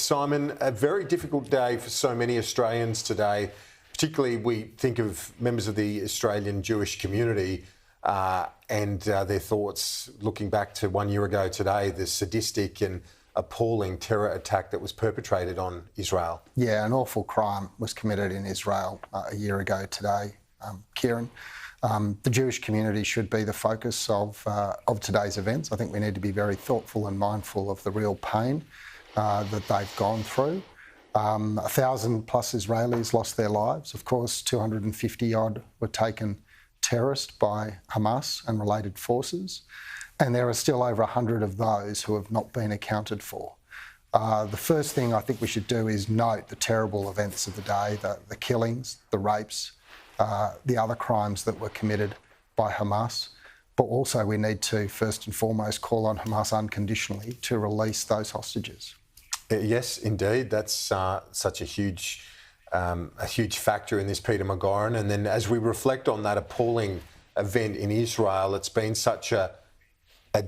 Simon. A very difficult day for so many Australians today. Particularly, we think of members of the Australian Jewish community and their thoughts looking back to 1 year ago today, the sadistic and appalling terror attack that was perpetrated on Israel. Yeah, an awful crime was committed in Israel a year ago today, Kieran. The Jewish community should be the focus of today's events. I think we need to be very thoughtful and mindful of the real pain that they've gone through. 1,000 plus Israelis lost their lives. Of course, 250 odd were taken terrorist by Hamas and related forces. And there are still over 100 of those who have not been accounted for. The first thing I think we should do is note the terrible events of the day, the killings, the rapes, the other crimes that were committed by Hamas. But also we need to, first and foremost, call on Hamas unconditionally to release those hostages. Yes, indeed. That's such a huge factor in this, Peter McGoran. And then as we reflect on that appalling event in Israel, it's been such a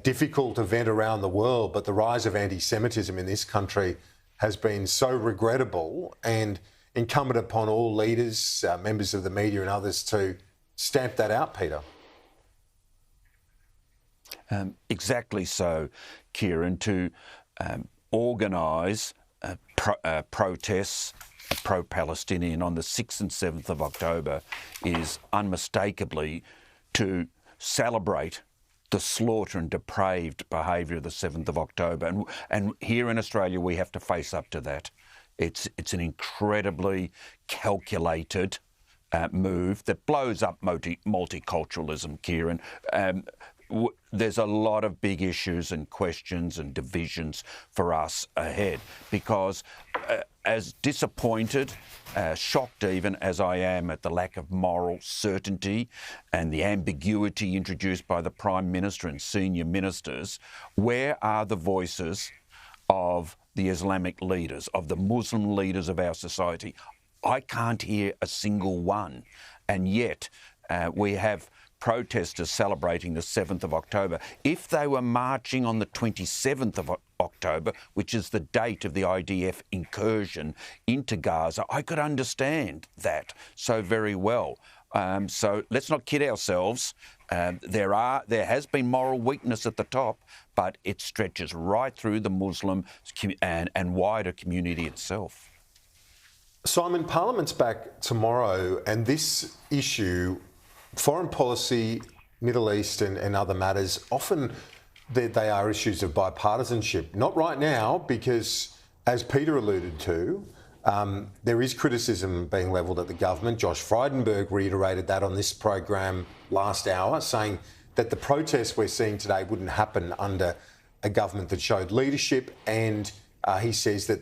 difficult event around the world, but the rise of anti-Semitism in this country has been so regrettable, and incumbent upon all leaders, members of the media and others to stamp that out, Peter. Exactly so, Kieran, to organise protests, pro-Palestinian, on the 6th and 7th of October is unmistakably to celebrate the slaughter and depraved behaviour of the 7th of October. And here in Australia, we have to face up to that. It's an incredibly calculated move that blows up multiculturalism, Kieran. There's a lot of big issues and questions and divisions for us ahead, because as disappointed, shocked even as I am at the lack of moral certainty and the ambiguity introduced by the Prime Minister and senior ministers, where are the voices of the Islamic leaders, of the Muslim leaders of our society? I can't hear a single one. And yet we have protesters celebrating the 7th of October. If they were marching on the 27th of October, which is the date of the IDF incursion into Gaza, I could understand that so very well. So let's not kid ourselves. There has been moral weakness at the top, but it stretches right through the Muslim and wider community itself. Simon, Parliament's back tomorrow, and this issue, foreign policy, Middle East and other matters, often they are issues of bipartisanship. Not right now, because, as Peter alluded to, there is criticism being levelled at the government. Josh Frydenberg reiterated that on this program last hour, saying that the protests we're seeing today wouldn't happen under a government that showed leadership, and he says that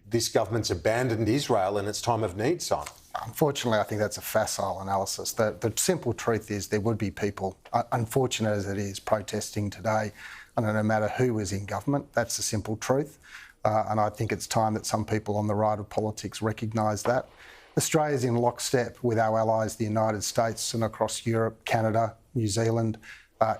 this government's abandoned Israel in its time of need, Simon. Unfortunately, I think that's a facile analysis. The simple truth is there would be people, unfortunate as it is, protesting today, and no matter who is in government. That's the simple truth. And I think it's time that some people on the right of politics recognise that. Australia's in lockstep with our allies, the United States, and across Europe, Canada, New Zealand,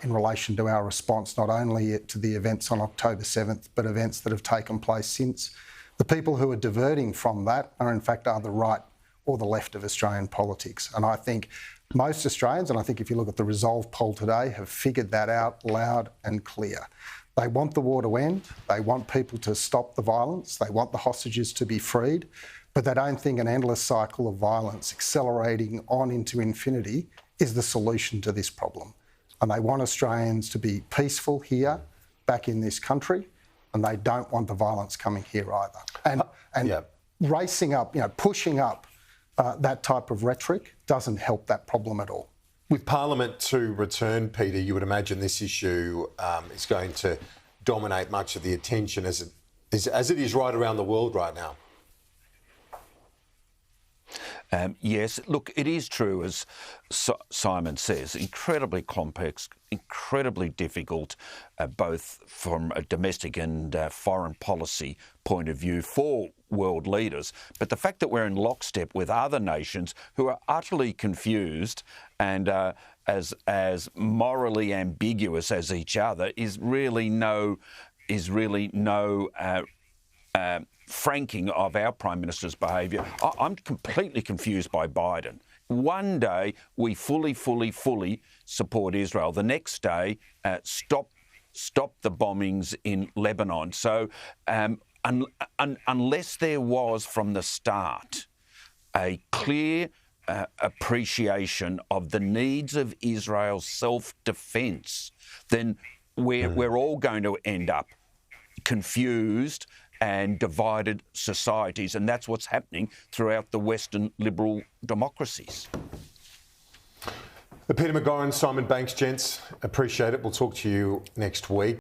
in relation to our response not only to the events on October 7th, but events that have taken place since. The people who are diverting from that are in fact either right or the left of Australian politics. And I think most Australians, and I think if you look at the Resolve poll today, have figured that out loud and clear. They want the war to end. They want people to stop the violence. They want the hostages to be freed. But they don't think an endless cycle of violence accelerating on into infinity is the solution to this problem. And they want Australians to be peaceful here, back in this country, and they don't want the violence coming here either. And racing up, pushing up that type of rhetoric doesn't help that problem at all. With Parliament to return, Peter, you would imagine this issue is going to dominate much of the attention as it is right around the world right now. Yes, look, it is true, as Simon says, incredibly complex, incredibly difficult, both from a domestic and foreign policy point of view for world leaders. But the fact that we're in lockstep with other nations who are utterly confused and as morally ambiguous as each other is really no franking of our Prime Minister's behaviour. I'm completely confused by Biden. One day we fully support Israel. The next day, stop the bombings in Lebanon. So unless there was from the start a clear appreciation of the needs of Israel's self-defence, then we're all going to end up confused and divided societies, and that's what's happening throughout the Western liberal democracies. Peter McGorran, Simon Banks, gents, appreciate it. We'll talk to you next week.